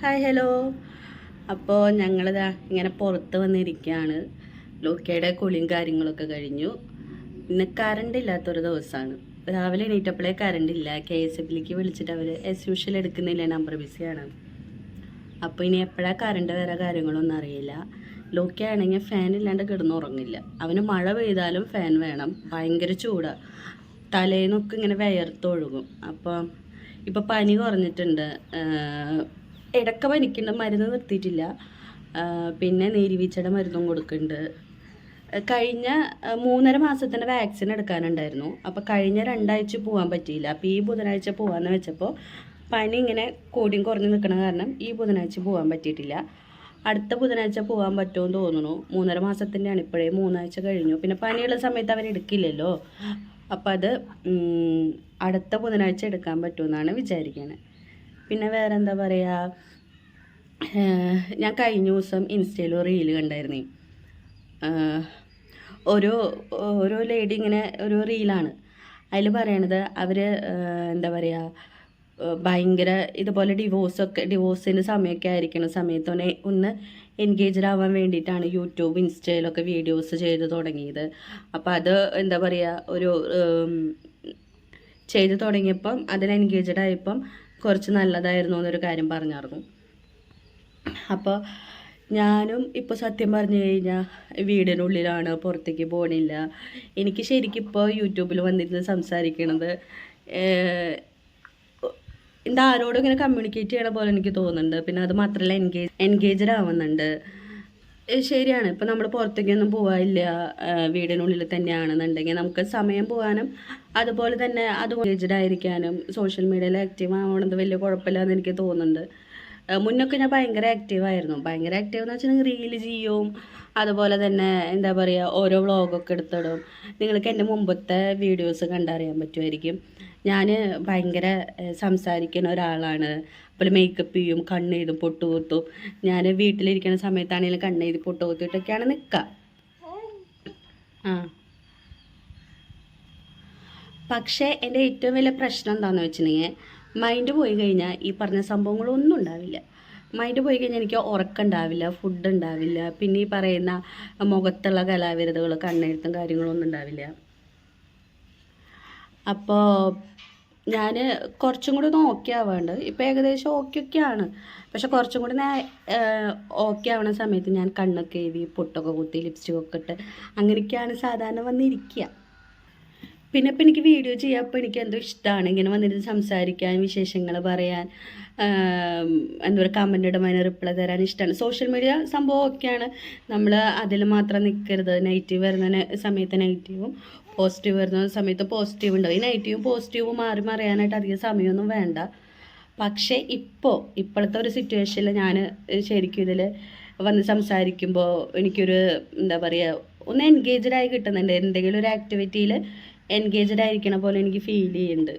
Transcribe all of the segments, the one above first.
Hi hello. അപ്പോൾ ഞങ്ങളിതാ ഇങ്ങനെ പുറത്ത് വന്നിരിക്കുകയാണ്. ലൂക്കയുടെ കുളിയും കാര്യങ്ങളൊക്കെ കഴിഞ്ഞു. ഇന്ന് കറണ്ട് ഇല്ലാത്തൊരു ദിവസമാണ്. രാവിലെ എണീറ്റപ്പോഴേ കറണ്ട് ഇല്ല. KSFBിലേക്ക് വിളിച്ചിട്ട് അവർ യൂഷ്വൽ എടുക്കുന്നില്ല, നമ്പർ ബിസിയാണ്. അപ്പോൾ ഇനി എപ്പോഴാണ് കറണ്ട് വരാ കാര്യങ്ങളൊന്നും അറിയില്ല. ലൂക്കയാണെങ്കിൽ ഫാൻ ഇല്ലാണ്ട് കിടന്നുറങ്ങില്ല. അവന് മഴ പെയ്താലും ഫാൻ വേണം. ഭയങ്കര ചൂടാണ്. തലേന്നൊക്കെ ഇങ്ങനെ വിയർത്തൊഴുകും. അപ്പം ഇപ്പോൾ പനി കുറഞ്ഞിട്ടുണ്ട്. ഇടയ്ക്ക് പനിക്കുന്നുണ്ട്, മരുന്ന് നിർത്തിയിട്ടില്ല. പിന്നെ നീരിവീഴ്ചയുടെ മരുന്നും കൊടുക്കുന്നുണ്ട്. കഴിഞ്ഞ 3.5 മാസത്തിൻ്റെ വാക്സിൻ എടുക്കാനുണ്ടായിരുന്നു. അപ്പോൾ കഴിഞ്ഞ 2 ആഴ്ച പോകാൻ പറ്റിയില്ല. അപ്പോൾ ഈ ബുധനാഴ്ച പോകാമെന്ന് വെച്ചപ്പോൾ പനി ഇങ്ങനെ കൂടിയും കുറഞ്ഞ് നിൽക്കണ കാരണം ഈ ബുധനാഴ്ച പോകാൻ പറ്റിയിട്ടില്ല. അടുത്ത ബുധനാഴ്ച പോകാൻ പറ്റുമെന്ന് തോന്നുന്നു. 3.5 മാസത്തിൻ്റെയാണ്, ഇപ്പോഴേ 3 ആഴ്ച കഴിഞ്ഞു. പിന്നെ പനിയുള്ള സമയത്ത് അവരെടുക്കില്ലല്ലോ. അപ്പം അത് അടുത്ത ബുധനാഴ്ച എടുക്കാൻ പറ്റുമെന്നാണ് വിചാരിക്കുന്നത്. പിന്നെ വേറെ എന്താ പറയുക, ഞാൻ കഴിഞ്ഞ ദിവസം ഇൻസ്റ്റയിൽ ഒരു റീല് കണ്ടായിരുന്നേ. ഓരോ ലേഡി ഇങ്ങനെ ഒരു റീലാണ്. അതിൽ പറയണത് അവർ എന്താ പറയുക, ഭയങ്കര ഇതുപോലെ ഡിവോഴ്സിൻ്റെ സമയമൊക്കെ ആയിരിക്കുന്ന സമയത്ത് ഒന്ന് എൻഗേജ്ഡ് ആവാൻ വേണ്ടിയിട്ടാണ് യൂട്യൂബ് ഇൻസ്റ്റയിലൊക്കെ വീഡിയോസ് ചെയ്ത് തുടങ്ങിയത്. അപ്പോൾ അത് എന്താ പറയുക, ചെയ്ത് തുടങ്ങിയപ്പം അതിൽ എൻഗേജ്ഡ് ആയപ്പം കുറച്ച് നല്ലതായിരുന്നു എന്നൊരു കാര്യം പറഞ്ഞായിരുന്നു. അപ്പോൾ ഞാനും ഇപ്പോൾ സത്യം പറഞ്ഞു കഴിഞ്ഞാൽ വീടിനുള്ളിലാണ്, പുറത്തേക്ക് പോകണില്ല. എനിക്ക് ശരിക്കും ഇപ്പോൾ യൂട്യൂബിൽ വന്നിരുന്ന് സംസാരിക്കണത് എന്താ ആരോടും ഇങ്ങനെ കമ്മ്യൂണിക്കേറ്റ് ചെയ്യണ പോലെ എനിക്ക് തോന്നുന്നുണ്ട്. പിന്നെ അത് മാത്രമല്ല എൻഗേജ്ഡ് ആവുന്നുണ്ട്. ശരിയാണ്, ഇപ്പം നമ്മൾ പുറത്തേക്കൊന്നും പോകാനില്ല, വീടിനുള്ളിൽ തന്നെയാണെന്നുണ്ടെങ്കിൽ നമുക്ക് സമയം പോകാനും അതുപോലെ തന്നെ അത് എൻഗേജ്ഡ് ആയിരിക്കാനും സോഷ്യൽ മീഡിയയിൽ ആക്റ്റീവ് ആവണത് വലിയ കുഴപ്പമില്ലാന്ന് എനിക്ക് തോന്നുന്നുണ്ട്. മുന്നൊക്കെ ഞാൻ ഭയങ്കര ആക്റ്റീവായിരുന്നു. ഭയങ്കര ആക്റ്റീവ് എന്ന് വെച്ചിട്ടുണ്ടെങ്കിൽ റീല് ചെയ്യും, അതുപോലെ തന്നെ എന്താ പറയുക, ഓരോ വ്ളോഗൊക്കെ എടുത്തിടും. നിങ്ങൾക്ക് എൻ്റെ മുമ്പത്തെ വീഡിയോസ് കണ്ടറിയാൻ പറ്റുമായിരിക്കും. ഞാൻ ഭയങ്കര സംസാരിക്കുന്ന ഒരാളാണ്. അപ്പോൾ മേക്കപ്പ് ചെയ്യും, കണ്ണെഴുതും, പൊട്ടുകുത്തും. ഞാൻ വീട്ടിലിരിക്കുന്ന സമയത്താണെങ്കിലും കണ്ണെഴുതി പൊട്ടുകുത്തിയിട്ടൊക്കെയാണ് നിൽക്കുക. പക്ഷേ എൻ്റെ ഏറ്റവും വലിയ പ്രശ്നം എന്താണെന്ന് വെച്ചിട്ടുണ്ടെങ്കിൽ, മൈൻഡ് പോയി കഴിഞ്ഞാൽ ഈ പറഞ്ഞ സംഭവങ്ങളൊന്നും ഉണ്ടാവില്ല. മൈൻഡ് പോയി കഴിഞ്ഞാൽ എനിക്ക് ഉറക്കം ഉണ്ടാവില്ല, ഫുഡ് ഉണ്ടാവില്ല, പിന്നെ ഈ പറയുന്ന മുഖത്തുള്ള കലാവിരുതുകൾ, കണ്ണെഴുത്തും കാര്യങ്ങളൊന്നും ഉണ്ടാവില്ല. അപ്പോൾ ഞാൻ കുറച്ചും കൂടി ഒന്ന് ഓക്കെ ആവാണ്ട്, ഇപ്പോൾ ഏകദേശം ഓക്കെയൊക്കെയാണ്. പക്ഷെ കുറച്ചും കൂടി ഓക്കെ ആവണ സമയത്ത് ഞാൻ കണ്ണൊക്കെ എഴുതി, പൊട്ടൊക്കെ കുത്തി, ലിപ്സ്റ്റിക്കൊക്കെ ഇട്ട് അങ്ങനെയൊക്കെയാണ് സാധാരണ വന്നിരിക്കുക. പിന്നെ ഇപ്പം എനിക്ക് വീഡിയോ ചെയ്യാപ്പോൾ എനിക്ക് എന്തോ ഇഷ്ടമാണ് ഇങ്ങനെ വന്നിരുന്ന് സംസാരിക്കാൻ, വിശേഷങ്ങൾ പറയാൻ, എന്താ പറയുക, കമൻ്റ് ഇടുമ്പോൾ അതിന് റിപ്ലൈ തരാൻ ഇഷ്ടമാണ്. സോഷ്യൽ മീഡിയ സംഭവം ഒക്കെയാണ്, നമ്മൾ അതിൽ മാത്രം നിൽക്കരുത്. നെഗറ്റീവ് വരുന്ന സമയത്ത് നെഗറ്റീവും, പോസിറ്റീവ് വരുന്ന സമയത്ത് പോസിറ്റീവ് ഉണ്ടാവും. ഈ നെഗറ്റീവും പോസിറ്റീവും മാറി മറിയാനായിട്ട് അധികം സമയമൊന്നും വേണ്ട. പക്ഷേ ഇപ്പോഴത്തെ ഒരു സിറ്റുവേഷനിൽ ഞാൻ ശരിക്കും ഇതിൽ വന്ന് സംസാരിക്കുമ്പോൾ എനിക്കൊരു എന്താ പറയുക, ഒന്ന് എൻഗേജ്ഡ് ആയി കിട്ടുന്നുണ്ട്. എന്തെങ്കിലും ഒരു ആക്ടിവിറ്റിയിൽ എൻഗേജ്ഡ് ആയിരിക്കണ പോലെ എനിക്ക് ഫീൽ ചെയ്യുന്നുണ്ട്.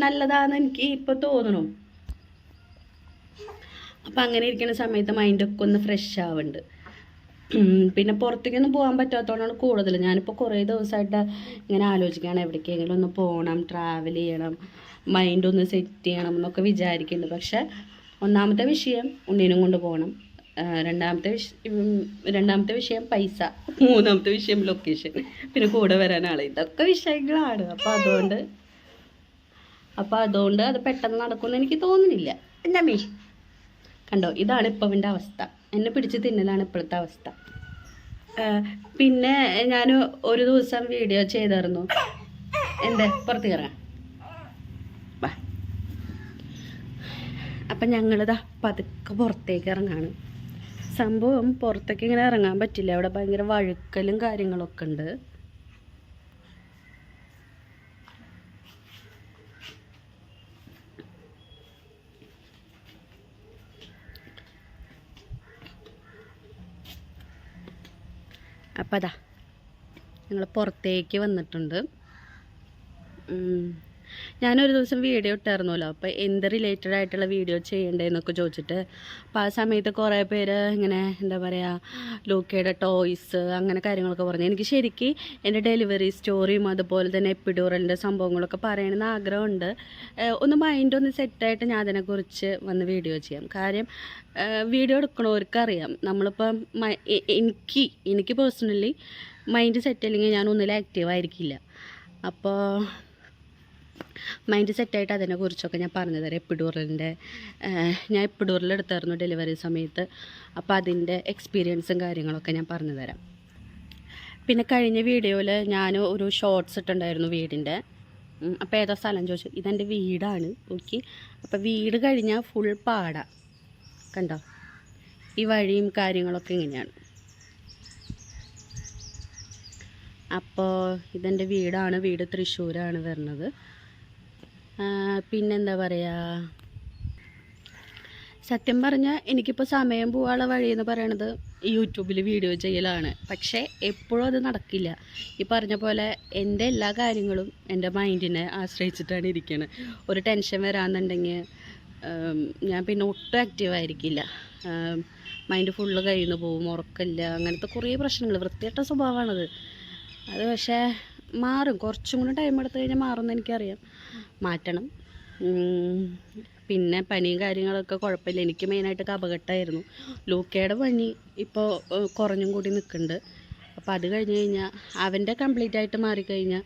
നല്ലതാണെന്ന് എനിക്ക് ഇപ്പോൾ തോന്നണം. അപ്പം അങ്ങനെ ഇരിക്കുന്ന സമയത്ത് മൈൻഡൊക്കെ ഒന്ന് ഫ്രഷ് ആവുന്നുണ്ട്. പിന്നെ പുറത്തേക്കൊന്നും പോകാൻ പറ്റാത്തതുകൊണ്ടാണ് കൂടുതൽ. ഞാനിപ്പോൾ കുറേ ദിവസമായിട്ട് ഇങ്ങനെ ആലോചിക്കുകയാണ്, എവിടേക്കെങ്കിലും ഒന്ന് പോകണം, ട്രാവൽ ചെയ്യണം, മൈൻഡൊന്ന് സെറ്റ് ചെയ്യണം എന്നൊക്കെ വിചാരിക്കുന്നുണ്ട്. പക്ഷേ ഒന്നാമത്തെ വിഷയം ഉണ്ണീനും കൊണ്ട് പോകണം, രണ്ടാമത്തെ വിഷയം പൈസ, മൂന്നാമത്തെ വിഷയം ലൊക്കേഷൻ, പിന്നെ കൂടെ വരാൻ ആൾ. ഇതൊക്കെ വിഷയങ്ങളാണ്. അപ്പോൾ അതുകൊണ്ട് അത് പെട്ടെന്ന് നടക്കുമെന്ന് എനിക്ക് തോന്നുന്നില്ല. എൻ്റെ മീ കണ്ടോ, ഇതാണ് ഇപ്പോൾ എൻ്റെ അവസ്ഥ. എന്നെ പിടിച്ച് തിന്നലാണ് ഇപ്പോഴത്തെ അവസ്ഥ. പിന്നെ ഞാൻ ഒരു ദിവസം വീഡിയോ ചെയ്തിരുന്നു. പുറത്തേക്ക് ഇറങ്ങാം. അപ്പം ഞങ്ങളിതാ പതുക്കെ പുറത്തേക്ക് ഇറങ്ങാണ്. സംഭവം പുറത്തേക്ക് ഇങ്ങനെ ഇറങ്ങാൻ പറ്റില്ല, അവിടെ ഭയങ്കര വഴുക്കലും കാര്യങ്ങളൊക്കെ ഉണ്ട്. അപ്പം അതാ ഞങ്ങൾ പുറത്തേക്ക് വന്നിട്ടുണ്ട്. ഞാനൊരു ദിവസം വീഡിയോ ഇട്ടായിരുന്നല്ലോ, അപ്പോൾ എന്ത് റിലേറ്റഡ് ആയിട്ടുള്ള വീഡിയോ ചെയ്യേണ്ടതെന്നൊക്കെ ചോദിച്ചിട്ട്. അപ്പോൾ ആ സമയത്ത് കുറേ പേര് ഇങ്ങനെ എന്താ പറയുക, ലൂക്കയുടെ ടോയ്സ് അങ്ങനെ കാര്യങ്ങളൊക്കെ പറഞ്ഞു. എനിക്ക് ശരിക്കും എൻ്റെ ഡെലിവറി സ്റ്റോറിയും അതുപോലെ തന്നെ എപ്പിഡ്യൂറലിൻ്റെ സംഭവങ്ങളൊക്കെ പറയണമെന്ന് ആഗ്രഹമുണ്ട്. ഒന്ന് മൈൻഡൊന്ന് സെറ്റായിട്ട് ഞാൻ അതിനെക്കുറിച്ച് വന്ന് വീഡിയോ ചെയ്യാം. കാര്യം വീഡിയോ എടുക്കണവർക്കറിയാം, നമ്മളിപ്പം എനിക്ക് പേഴ്സണലി മൈൻഡ് സെറ്റ് അല്ലെങ്കിൽ ഞാൻ ഒന്നിലും ആക്റ്റീവ് ആയിരിക്കില്ല. അപ്പോൾ മൈൻഡ് സെറ്റായിട്ട് അതിനെക്കുറിച്ചൊക്കെ ഞാൻ പറഞ്ഞു തരാം. എപ്പിഡ്യൂറലിൻ്റെ ഞാൻ എപ്പിഡ്യൂറൽ എടുത്തായിരുന്നു ഡെലിവറി സമയത്ത്. അപ്പോൾ അതിൻ്റെ എക്സ്പീരിയൻസും കാര്യങ്ങളൊക്കെ ഞാൻ പറഞ്ഞു തരാം. പിന്നെ കഴിഞ്ഞ വീഡിയോയിൽ ഞാൻ ഒരു ഷോർട്സ് ഇട്ടുണ്ടായിരുന്നു വീടിൻ്റെ. അപ്പോൾ ഏതോ സ്ഥലം ചോദിച്ചു, ഇതെൻ്റെ വീടാണ്. ഓക്കെ, അപ്പോൾ വീട് കഴിഞ്ഞാൽ ഫുൾ പാടാ, കണ്ടോ ഈ വഴിയും കാര്യങ്ങളൊക്കെ ഇങ്ങനെയാണ്. അപ്പോൾ ഇതെൻ്റെ വീടാണ്. വീട് തൃശ്ശൂരാണ് വരുന്നത്. പിന്നെന്താ പറയുക, സത്യം പറഞ്ഞാൽ എനിക്കിപ്പോൾ സമയം പോകാനുള്ള വഴിയെന്ന് പറയണത് യൂട്യൂബിൽ വീഡിയോ ചെയ്യലാണ്. പക്ഷേ എപ്പോഴും അത് നടക്കില്ല. ഈ പറഞ്ഞ പോലെ എൻ്റെ എല്ലാ കാര്യങ്ങളും എൻ്റെ മൈൻഡിനെ ആശ്രയിച്ചിട്ടാണ് ഇരിക്കുന്നത്. ഒരു ടെൻഷൻ വരാമെന്നുണ്ടെങ്കിൽ ഞാൻ പിന്നെ ഒട്ടും ആക്റ്റീവായിരിക്കില്ല. മൈൻഡ് ഫുള്ള് കഴിയുന്നു പോവും, ഉറക്കമില്ല, അങ്ങനത്തെ കുറേ പ്രശ്നങ്ങൾ. വൃത്തികെട്ട സ്വഭാവമാണത്. അത് പക്ഷേ മാറും, കുറച്ചും കൂടി ടൈം എടുത്തു കഴിഞ്ഞാൽ മാറുമെന്ന് എനിക്കറിയാം. മാറ്റണം. പിന്നെ പനിയും കാര്യങ്ങളൊക്കെ കുഴപ്പമില്ല. എനിക്ക് മെയിനായിട്ട് കഫക്കെട്ടായിരുന്നു. ലൂക്കയുടെ പനി ഇപ്പോൾ കുറഞ്ഞും കൂടി നിൽക്കുന്നുണ്ട്. അപ്പോൾ അത് കഴിഞ്ഞ് കഴിഞ്ഞാൽ അവൻ്റെ കംപ്ലീറ്റ് ആയിട്ട് മാറിക്കഴിഞ്ഞാൽ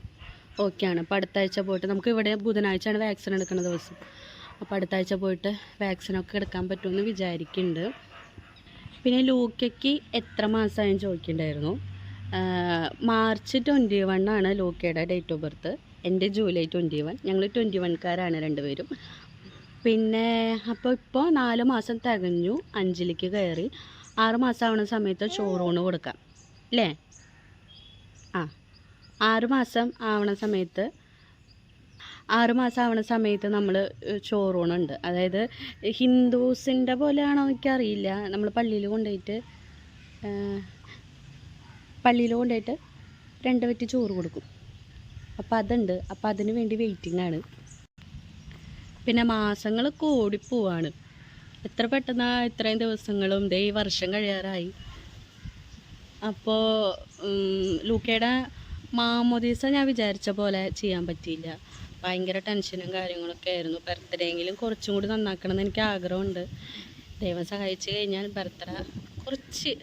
ഓക്കെയാണ്. അപ്പോൾ അടുത്ത ആഴ്ച പോയിട്ട്, നമുക്ക് ഇവിടെ ബുധനാഴ്ചയാണ് വാക്സിൻ എടുക്കുന്ന ദിവസം. അപ്പോൾ അടുത്ത ആഴ്ച പോയിട്ട് വാക്സിനൊക്കെ എടുക്കാൻ പറ്റുമെന്ന് വിചാരിക്കുന്നുണ്ട്. പിന്നെ ലൂക്കയ്ക്ക് എത്ര മാസമായും ചോദിക്കുന്നുണ്ടായിരുന്നു. മാർച്ച് 21 ലൂക്കയുടെ ഡേറ്റ് ഓഫ് ബർത്ത്. എൻ്റെ ജൂലൈ 21. ഞങ്ങൾ 21കാരാണ് രണ്ടുപേരും. പിന്നെ അപ്പോൾ ഇപ്പോൾ 4 മാസം തികഞ്ഞു, 5ലേക്ക് കയറി. 6 മാസം ആവണ സമയത്ത് ചോറൂണ് കൊടുക്കാം അല്ലേ? 6 മാസം ആവണ സമയത്ത് നമ്മൾ ചോറൂണുണ്ട്. അതായത് ഹിന്ദുസിൻ്റെ പോലെയാണോ എനിക്കറിയില്ല. നമ്മൾ പള്ളിയിൽ കൊണ്ടുപോയിട്ട് 2 വറ്റി ചോറ് കൊടുക്കും. അപ്പോൾ അതുണ്ട്. അപ്പോൾ അതിന് വേണ്ടി വെയിറ്റിംഗ് ആണ്. പിന്നെ മാസങ്ങൾ കൂടിപ്പോവാണ്. എത്ര പെട്ടെന്നാണ് ഇത്രയും ദിവസങ്ങളും ദേ ഈ വർഷം കഴിയാറായി. അപ്പോൾ ലൂക്കയുടെ മാമോദീസ ഞാൻ വിചാരിച്ച പോലെ ചെയ്യാൻ പറ്റിയില്ല. ഭയങ്കര ടെൻഷനും കാര്യങ്ങളൊക്കെ ആയിരുന്നു. ബർത്ത്ഡേയെങ്കിലും കുറച്ചും കൂടി നന്നാക്കണമെന്ന് എനിക്ക് ആഗ്രഹമുണ്ട്. ദൈവം സഹായിച്ചു കഴിഞ്ഞാൽ ബർത്ത്ഡേ കുറച്ച്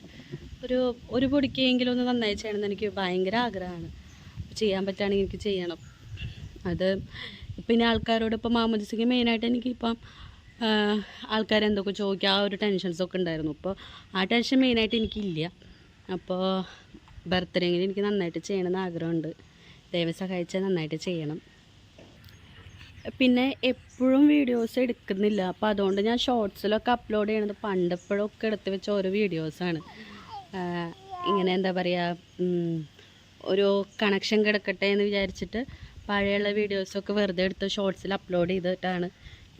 ഒരു പൊടിക്കെങ്കിലും ഒന്ന് നന്നായി ചെയ്യണമെന്ന് എനിക്ക് ഭയങ്കര ആഗ്രഹമാണ്. ചെയ്യാൻ പറ്റുകയാണെങ്കിൽ എനിക്ക് ചെയ്യണം. അത് പിന്നെ ആൾക്കാരോട് ഇപ്പോൾ മാമോദീസയ്ക്ക് മെയിനായിട്ട് എനിക്കിപ്പം ആൾക്കാരെന്തൊക്കെ ചോദിക്കുക, ആ ഒരു ടെൻഷൻസൊക്കെ ഉണ്ടായിരുന്നു. അപ്പോൾ ആ ടെൻഷൻ മെയിനായിട്ട് എനിക്കില്ല. അപ്പോൾ ബർത്ത്ഡേയെങ്കിലും എനിക്ക് നന്നായിട്ട് ചെയ്യണമെന്ന് ആഗ്രഹമുണ്ട്. ദൈവം സഹായിച്ചാൽ നന്നായിട്ട് ചെയ്യണം. പിന്നെ എപ്പോഴും വീഡിയോസ് എടുക്കുന്നില്ല. അപ്പോൾ അതുകൊണ്ട് ഞാൻ ഷോർട്സിലൊക്കെ അപ്ലോഡ് ചെയ്യണത് പണ്ടെപ്പോഴൊക്കെ എടുത്ത് വെച്ച ഓരോ വീഡിയോസാണ്. ഇങ്ങനെ എന്താ പറയുക, ഒരു കണക്ഷൻ കിടക്കട്ടെ എന്ന് വിചാരിച്ചിട്ട് പഴയുള്ള വീഡിയോസൊക്കെ വെറുതെ എടുത്ത് ഷോർട്സിൽ അപ്ലോഡ് ചെയ്തിട്ടാണ്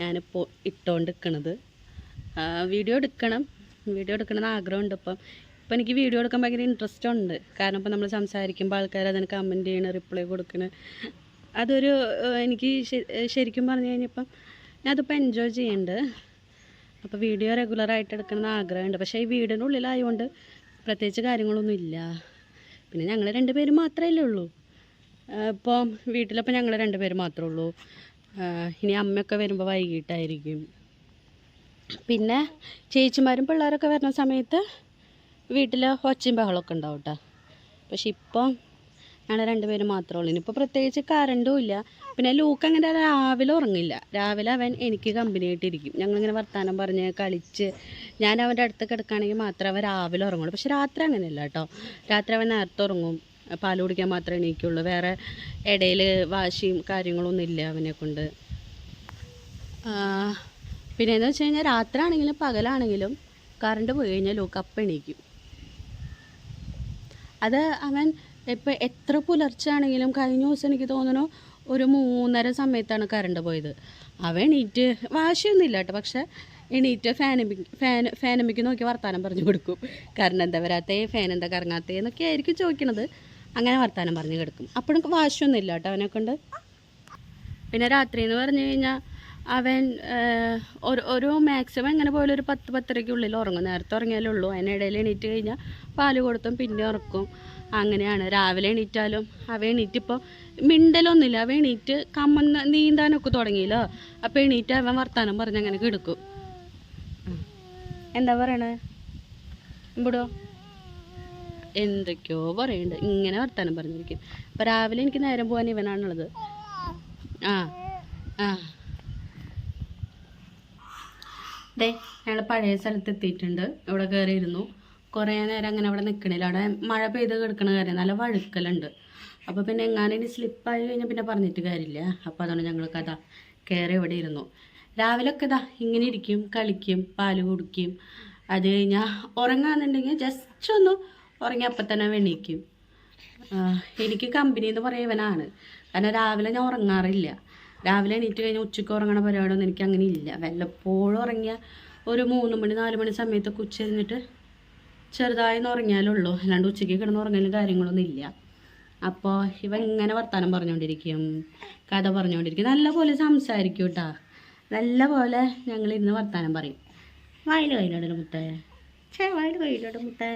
ഞാനിപ്പോൾ ഇട്ടുകൊണ്ടിരിക്കുന്നത്. വീഡിയോ എടുക്കണമെന്ന് ആഗ്രഹമുണ്ട്. ഇപ്പം എനിക്ക് വീഡിയോ എടുക്കാൻ ഭയങ്കര ഇൻട്രസ്റ്റ് ഉണ്ട്. കാരണം ഇപ്പം നമ്മൾ സംസാരിക്കുമ്പോൾ ആൾക്കാർ അതിന് കമൻറ്റ് ചെയ്യണം, റിപ്ലൈ കൊടുക്കണം. അതൊരു എനിക്ക് ശരിക്കും പറഞ്ഞു കഴിഞ്ഞപ്പം ഞാൻ അതിപ്പോൾ എൻജോയ് ചെയ്യുന്നുണ്ട്. അപ്പോൾ വീഡിയോ റെഗുലറായിട്ട് എടുക്കണമെന്ന് ആഗ്രഹമുണ്ട്. പക്ഷേ ഈ വീടിൻ്റെ ഉള്ളിലായതുകൊണ്ട് പ്രത്യേകിച്ച് കാര്യങ്ങളൊന്നും ഇല്ല. പിന്നെ ഞങ്ങൾ 2 പേര് മാത്രമേ ഉള്ളൂ. ഇപ്പോൾ വീട്ടിലപ്പോൾ ഞങ്ങൾ 2 പേര് മാത്രമേ ഉള്ളൂ. ഇനി അമ്മയൊക്കെ വരുമ്പോൾ വൈകിട്ടായിരിക്കും. പിന്നെ ചേച്ചിമാരും പിള്ളേരൊക്കെ വരുന്ന സമയത്ത് വീട്ടിൽ ഒച്ചയും ബഹളമൊക്കെ ഉണ്ടാവും കേട്ടോ. പക്ഷെ ഇപ്പോൾ ഞങ്ങൾ 2 പേര് മാത്രമേ ഉള്ളൂ. ഇനിയിപ്പോൾ പ്രത്യേകിച്ച് കറണ്ടും ഇല്ല. പിന്നെ ലൂക്ക് അങ്ങനെ രാവിലെ ഉറങ്ങില്ല. രാവിലെ അവൻ എനിക്ക് കമ്പനി ആയിട്ടിരിക്കും. ഞങ്ങളിങ്ങനെ വർത്തമാനം പറഞ്ഞ് കളിച്ച് ഞാൻ അവൻ്റെ അടുത്ത് കിടക്കുകയാണെങ്കിൽ മാത്രമേ അവൻ രാവിലെ ഉറങ്ങുള്ളൂ. പക്ഷെ രാത്രി അങ്ങനെയല്ല കേട്ടോ. രാത്രി അവൻ നേരത്തെ ഉറങ്ങും. പാൽ കുടിക്കാൻ മാത്രമേ എണീക്കുള്ളൂ. വേറെ ഇടയിൽ വാശിയും കാര്യങ്ങളൊന്നും ഇല്ല അവനെ കൊണ്ട്. പിന്നെയെന്ന് വെച്ച് കഴിഞ്ഞാൽ രാത്രി ആണെങ്കിലും പകലാണെങ്കിലും കറണ്ട് പോയി കഴിഞ്ഞാൽ ലൂക്ക് അപ്പം എണീക്കും. അത് അവൻ ഇപ്പോൾ എത്ര പുലർച്ചയാണെങ്കിലും, കഴിഞ്ഞ ദിവസം എനിക്ക് തോന്നുന്നു ഒരു 3:30 സമയത്താണ് കറണ്ട് പോയത്. അവൻ എണീറ്റ് വാശിയൊന്നുമില്ല കേട്ടോ. പക്ഷെ എണീറ്റ് ഫാനമ്മിക്ക് നോക്കി വർത്താനം പറഞ്ഞു കൊടുക്കും. കറണ്ട് എന്താ വരാത്തേ, ഫാൻ എന്താ കറങ്ങാത്തേ എന്നൊക്കെ ആയിരിക്കും ചോദിക്കണത്. അങ്ങനെ വർത്താനം പറഞ്ഞ് കിടക്കും. അപ്പോഴും വാശിയൊന്നുമില്ല കേട്ടോ അവനെ കൊണ്ട്. പിന്നെ രാത്രി എന്ന് പറഞ്ഞു കഴിഞ്ഞാൽ അവൻ ഒരു മാക്സിമം എങ്ങനെ പോലും ഒരു 10-10:30-ക്കുള്ളിൽ ഉറങ്ങും. നേരത്തെ ഉറങ്ങിയാലേ ഉള്ളൂ. അതിനിടയിൽ എണീറ്റ് കഴിഞ്ഞാൽ പാല് കൊടുത്തും പിന്നെ ഉറക്കും. അങ്ങനെയാണ്. രാവിലെ എണീറ്റാലും അവ എണീറ്റിപ്പോൾ മിണ്ടലൊന്നുമില്ല. അവ എണീറ്റ് നീന്താനൊക്കെ തുടങ്ങിയല്ലോ. അപ്പോൾ എണീറ്റ് അവൻ വർത്താനം പറഞ്ഞ് അങ്ങനെ കിടക്കും. എന്താ പറയണേ ഇവിടോ? എന്തൊക്കെയോ പറയുന്നുണ്ട്. ഇങ്ങനെ വർത്താനം പറഞ്ഞിരിക്കും. അപ്പോൾ രാവിലെ എനിക്ക് നേരം പോകാൻ ഇവനാണുള്ളത്. ആ ആ ദേ ഞങ്ങൾ പഴയ സ്ഥലത്ത് എത്തിയിട്ടുണ്ട്. ഇവിടെ കയറിയിരുന്നു. കുറേ നേരം അങ്ങനെ അവിടെ നിൽക്കണില്ല. അവിടെ മഴ പെയ്ത് കിടക്കണ കാര്യം നല്ല വഴുക്കലുണ്ട്. അപ്പോൾ പിന്നെ എങ്ങാനും ഇനി സ്ലിപ്പായി കഴിഞ്ഞാൽ പിന്നെ പറഞ്ഞിട്ട് കാര്യമില്ല. അപ്പോൾ അതുകൊണ്ട് ഞങ്ങൾ കഥ കയറി ഇവിടെ ഇരുന്നു. രാവിലെയൊക്കെ ഇതാ ഇങ്ങനെ ഇരിക്കും, കളിക്കും, പാല് കുടിക്കും. അത് കഴിഞ്ഞാൽ ഉറങ്ങാന്നുണ്ടെങ്കിൽ ജസ്റ്റ് ഒന്ന് ഉറങ്ങി അപ്പം തന്നെ എണീക്കും. എനിക്ക് കമ്പനി എന്ന് പറയുവനാണ്. കാരണം രാവിലെ ഞാൻ ഉറങ്ങാറില്ല. രാവിലെ എണീറ്റ് കഴിഞ്ഞാൽ ഉച്ചയ്ക്ക് ഉറങ്ങണ പരിപാടിയൊന്നും എനിക്ക് അങ്ങനെ ഇല്ല. വല്ലപ്പോഴും ഉറങ്ങിയ ഒരു 3 മണി 4 മണി സമയത്തൊക്കെ ഉച്ച കഴിഞ്ഞിട്ട് ചെറുതായി ഉറങ്ങിയാലുള്ളൂ. അല്ലാണ്ട് ഉച്ചയ്ക്ക് കിടന്ന് ഉറങ്ങലും കാര്യങ്ങളൊന്നും ഇല്ല. അപ്പോൾ ഇവ ഇങ്ങനെ വർത്താനം പറഞ്ഞുകൊണ്ടിരിക്കും, കഥ പറഞ്ഞുകൊണ്ടിരിക്കും. നല്ല പോലെ സംസാരിക്കും കേട്ടോ. നല്ല പോലെ ഞങ്ങളിരുന്ന് വർത്താനം പറയും. വയലിടണം മുത്തേ, വയലിടണം മുത്തേ.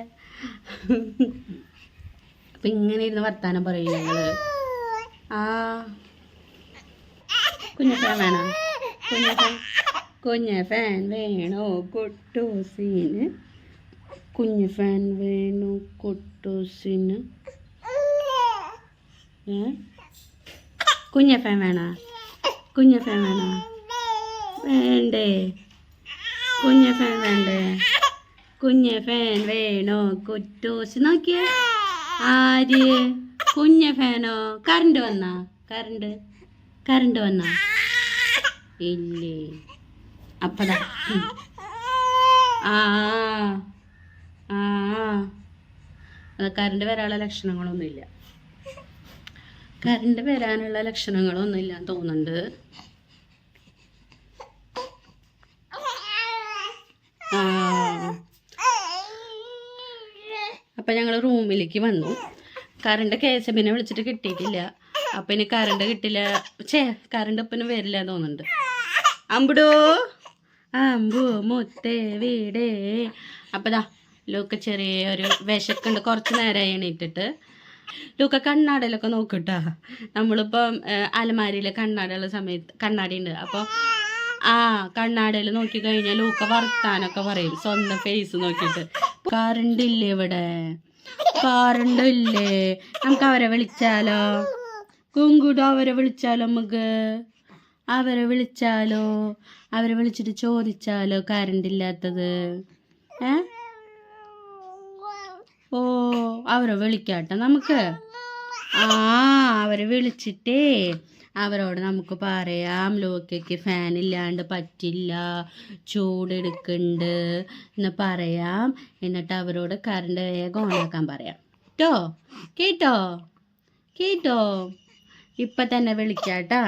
അപ്പം ഇങ്ങനെ ഇരുന്ന് വർത്താനം പറയും ഞങ്ങൾ. ആ കുഞ്ഞഫാൻ വേണോ? കുഞ്ഞഫാൻ വേണോ കുട്ടൂസിന്? കുഞ്ഞഫാൻ വേണോ കുട്ടൂസിന്? കുഞ്ഞഫാൻ വേണോ? കുഞ്ഞഫാൻ വേണോ? വേണ്ടേ? കുഞ്ഞഫാൻ വേണ്ടേ? കുഞ്ഞഫാൻ വേണോ കുട്ടൂസ്? നോക്കിയേ, ആര്? കുഞ്ഞഫാനോ? കറണ്ട് വന്നാ? കറണ്ട് വന്നാ? ഇല്ലേ. അപ്പതാ ആ ആ കറണ്ട് വരാനുള്ള ലക്ഷണങ്ങളൊന്നുമില്ല. കറണ്ട് വരാനുള്ള ലക്ഷണങ്ങളൊന്നുമില്ല തോന്നുന്നുണ്ട്. അപ്പം ഞങ്ങൾ റൂമിലേക്ക് വന്നു. കറണ്ട് KSB വിളിച്ചിട്ട് കിട്ടിയിട്ടില്ല. അപ്പം ഇനി കറണ്ട് കിട്ടില്ല. കറണ്ട് ഇപ്പം വരില്ല തോന്നുന്നുണ്ട്. അമ്പുടോ അമ്പു മുത്തേ വീടേ. അപ്പം ദാ ലൂക്ക ചെറിയൊരു വിശക്കുണ്ട്. കുറച്ച് നേരമായി എണീറ്റിട്ട്. ലൂക്ക കണ്ണാടിയിലൊക്കെ നോക്കിട്ടാ. നമ്മളിപ്പം അലമാരിയിലെ കണ്ണാടിയുള്ള സമയത്ത് കണ്ണാടി ഉണ്ട്. അപ്പോൾ കണ്ണാടിയിൽ നോക്കി കഴിഞ്ഞാൽ ലൂക്ക വർത്താനൊക്കെ പറയും സ്വന്തം ഫേസ് നോക്കിയിട്ട്. കറണ്ട് ഇല്ലേ ഇവിടെ? കറണ്ട് ഇല്ലേ? നമുക്ക് അവരെ വിളിച്ചാലോ? കുങ്കുടോ അവരെ വിളിച്ചാലോ? നമുക്ക് അവരെ വിളിച്ചാലോ? അവരെ വിളിച്ചിട്ട് ചോദിച്ചാലോ കറണ്ട് ഇല്ലാത്തത്? ഓ അവരെ വിളിക്കാട്ടോ നമുക്ക്. അവരെ വിളിച്ചിട്ടേ അവരോട് നമുക്ക് പറയാം, ലൂക്കയ്ക്ക് ഫാൻ ഇല്ലാണ്ട് പറ്റില്ല, ചൂടെടുക്കുന്നുണ്ട് എന്ന് പറയാം. എന്നിട്ട് അവരോട് കറണ്ട് വേഗം ഓണാക്കാൻ പറയാം. കേട്ടോ? ഇപ്പം തന്നെ വിളിക്കാട്ടാ.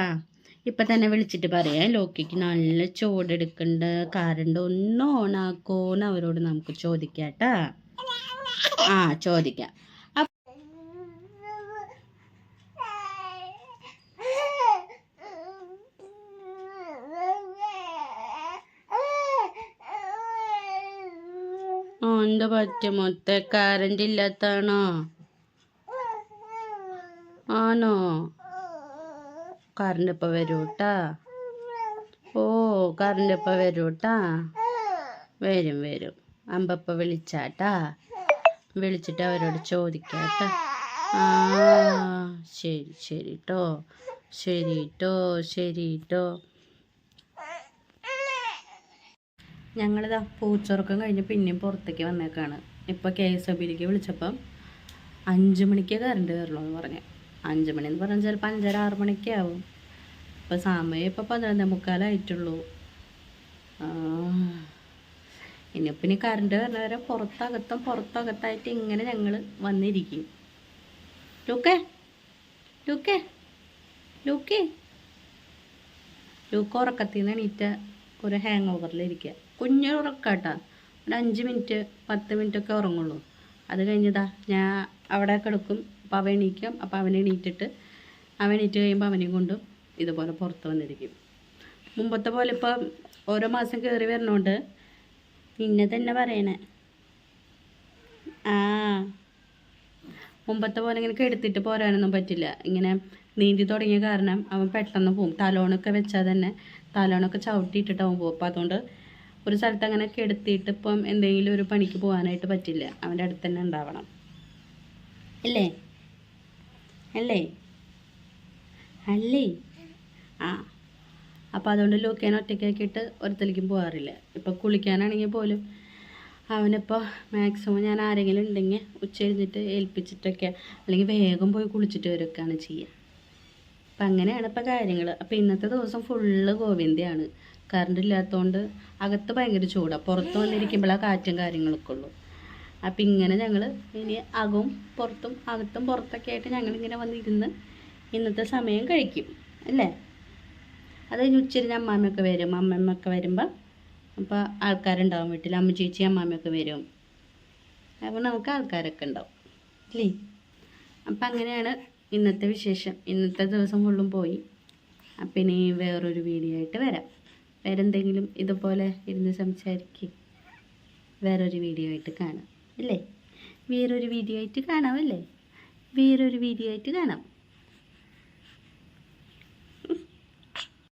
ഇപ്പം തന്നെ വിളിച്ചിട്ട് പറയാം, ലോക്കിക്ക് നല്ല ചൂടെടുക്കുന്നുണ്ട്, കറണ്ട് ഒന്ന് ഓണാക്കോന്ന് അവരോട് നമുക്ക് ചോദിക്കാട്ടാ. ചോദിക്കാം. എന്താ പറ്റും മൊത്തം? കറണ്ട് ഇല്ലാത്താണോ? ആണോ? കറണ്ട് ഇപ്പം വരൂട്ടാ. കറണ്ട് ഇപ്പം വരൂട്ടാ. വരും. അമ്പപ്പം വിളിച്ചാട്ടാ. വിളിച്ചിട്ട് അവരോട് ചോദിക്കാട്ടാ. ശരി ട്ടോ. ഞങ്ങളിതാ പൂച്ചുറക്കം കഴിഞ്ഞ് പിന്നെയും പുറത്തേക്ക് വന്നേക്കാണ്. ഇപ്പോൾ KSBയിലേക്ക് വിളിച്ചപ്പം 5 മണിക്ക് കറണ്ട് കയറുള്ളൂ എന്ന് പറഞ്ഞു. 5 മണി എന്ന് പറഞ്ഞാൽ ചിലപ്പോൾ 5:30-6 മണിക്ക് ആവും. ഇപ്പോൾ സമയം ഇപ്പോൾ 11:45 ഇനിയിപ്പോൾ ഇനി കറണ്ട് വരുന്നവരെ പുറത്തകത്തായിട്ട് ഇങ്ങനെ ഞങ്ങൾ വന്നിരിക്കും. ലൂക്ക ഉറക്കത്തിൽ നിന്ന് എണീറ്റ ഒരു ഹാങ് ഓവറിലിരിക്കുക. കുഞ്ഞുറക്കാട്ടാ. ഒരു 5 മിനിറ്റ് 10 മിനിറ്റൊക്കെ ഉറങ്ങുള്ളൂ. അത് കഴിഞ്ഞതാ ഞാൻ അവിടെ കിടക്കും. അപ്പോൾ അവൻ എണീക്കും. അപ്പോൾ അവൻ എണീറ്റ് കഴിയുമ്പോൾ അവനെയും കൊണ്ടും ഇതുപോലെ പുറത്ത് വന്നിരിക്കും. മുമ്പത്തെ പോലെ ഇപ്പം ഓരോ മാസം കയറി വരണോണ്ട് നിന്നെ തന്നെ പറയണേ. ആ മുമ്പത്തെ പോലെ ഇങ്ങനെ കെടുത്തിട്ട് പോരാനൊന്നും പറ്റില്ല. ഇങ്ങനെ നീന്തി തുടങ്ങിയ കാരണം അവൻ പെട്ടെന്ന് പോവും. തലോണൊക്കെ വെച്ചാൽ തന്നെ തലോണൊക്കെ ചവിട്ടിയിട്ടിട്ടാവും പോകും. അപ്പം അതുകൊണ്ട് ഒരു സ്ഥലത്ത് അങ്ങനെ കെടുത്തിയിട്ട് ഇപ്പം എന്തെങ്കിലും ഒരു പണിക്ക് പോകാനായിട്ട് പറ്റില്ല. അവൻ്റെ അടുത്ത് തന്നെ ഉണ്ടാവണം. അല്ലേ അല്ലേ അല്ലേ ആ അപ്പോൾ അതുകൊണ്ട് ലൂക്കേനെ ഒറ്റയ്ക്കാക്കിയിട്ട് ഒരിടത്തേക്കും പോകാറില്ല. ഇപ്പോൾ കുളിക്കാനാണെങ്കിൽ പോലും അവനിപ്പോൾ മാക്സിമം ഞാൻ ആരെങ്കിലും ഉണ്ടെങ്കിൽ ഉച്ച കഴിഞ്ഞിട്ട് ഏൽപ്പിച്ചിട്ടൊക്കെ അല്ലെങ്കിൽ വേഗം പോയി കുളിച്ചിട്ട് വരികയൊക്കെയാണ് ചെയ്യുക. അപ്പം അങ്ങനെയാണ് ഇപ്പോൾ കാര്യങ്ങൾ. അപ്പോൾ ഇന്നത്തെ ദിവസം ഫുള്ള് ഗോവിന്ദയാണ്. കറണ്ട് ഇല്ലാത്തതുകൊണ്ട് അകത്ത് ഭയങ്കര ചൂടാണ്. പുറത്ത് വന്നിരിക്കുമ്പോഴാണ് കാറ്റും കാര്യങ്ങളൊക്കെ ഉള്ളൂ. അപ്പം ഇങ്ങനെ ഞങ്ങൾ ഇനി അകവും പുറത്തും അകത്തും പുറത്തൊക്കെ ആയിട്ട് ഞങ്ങളിങ്ങനെ വന്നിരുന്ന് ഇന്നത്തെ സമയം കഴിക്കും അല്ലേ. അത് കഴിഞ്ഞ് ഉച്ചരിഞ്ഞ് അമ്മാമ്മയൊക്കെ വരും. അമ്മമ്മയൊക്കെ വരുമ്പോൾ അപ്പോൾ ആൾക്കാരുണ്ടാവും വീട്ടിൽ. അമ്മ ചേച്ചി അമ്മാമ്മയൊക്കെ വരും. അപ്പോൾ നമുക്ക് ആൾക്കാരൊക്കെ ഉണ്ടാവും അല്ലേ. അപ്പം അങ്ങനെയാണ് ഇന്നത്തെ വിശേഷം. ഇന്നത്തെ ദിവസം ഫുള്ളും പോയി. അപ്പം ഇനി വേറൊരു വീഡിയോ ആയിട്ട് വരാം. വേറെ എന്തെങ്കിലും ഇതുപോലെ ഇരുന്ന് സംസാരിക്കും. വേറൊരു വീഡിയോ ആയിട്ട് കാണാം അല്ലേ. വേറൊരു വീഡിയോ ആയിട്ട് കാണാമല്ലേ. വേറൊരു വീഡിയോ ആയിട്ട് കാണാം.